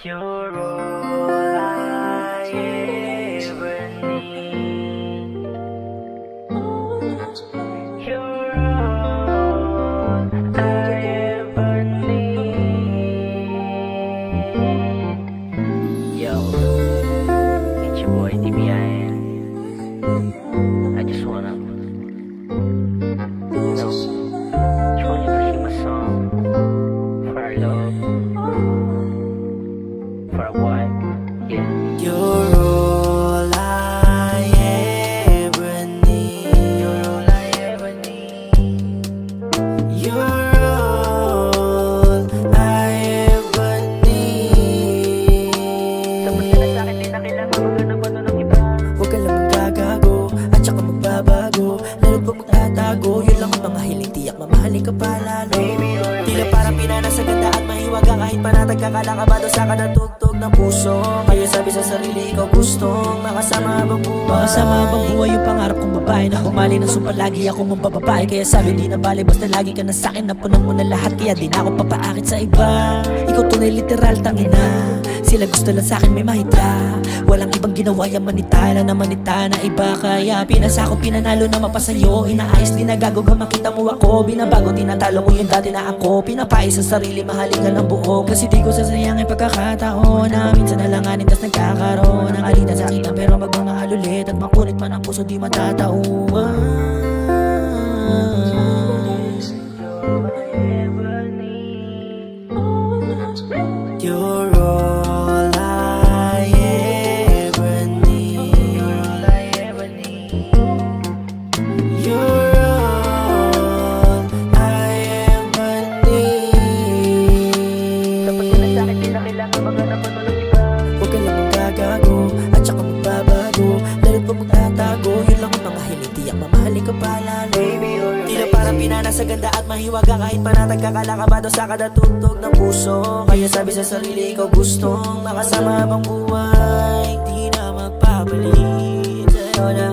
You're all I ever need. You're all I ever need. Yo, it's your boy TBI. I just wanna sing a song for our love, for a while, yeah. You're all I ever need. You're all I ever need. You're all I ever need. Tapos ka na sa'kin, di na kailangan maghanap ano ng iba. Huwag ka lang magagago at saka magbabago. Lalo't pag magtatago, yun lang ang mga hiling, tiyak mamahalin ka pa lalo. Tila parang pinana sa ganda at mahiwaga, kahit panatag ka kalakabado sa kada tugtog ng puso. Kaya sabi sa sarili, ikaw gustong makasama habang buhay. Makasama habang buhay yung pangarap kong babae na humali ng sumpa, lagi ako mong bababae. Kaya sabi di na bali, basta lagi ka na sa'kin, napunan mo na lahat. Kaya di na ako papaakit sa iba. Ikaw tunay literal, tangina. Sila gusto lang sa'kin may mahitra. Walang ibang ginawa, yung manita na manita na iba. Kaya pinasa ko, pinanalo na mapasayo. Inaayos, di nagagoga, makita mo ako. Binabago, tinatalo ko yung dati na ako. Pinapais sa sarili, mahalin ka ng buo. Kasi di ko sasayangin pagkakataon na minsan nalanganin, tas nagkakaroon ng alitan sa akin. Pero magmamahal ulit at makunit man ang puso, di matatauan. You're all I ever need. You're all I ever need. You're all I ever need. Tapos ka na sa'kin, di na kailangan maghanap ano ng iba. Huwag ka lang magagago at saka magbabago. Lalo't pag magtatago, yun lang ang mga hiling, tiyak mamahalin ka pa lalo. Tila parang pinana sa ganda at mahiwaga, kahit panatag ka kalakabado sa kada tugtog ng puso. Kaya sabi sa sarili, ikaw gustong makasama habang buhay. Di na magpapalit sa'yo na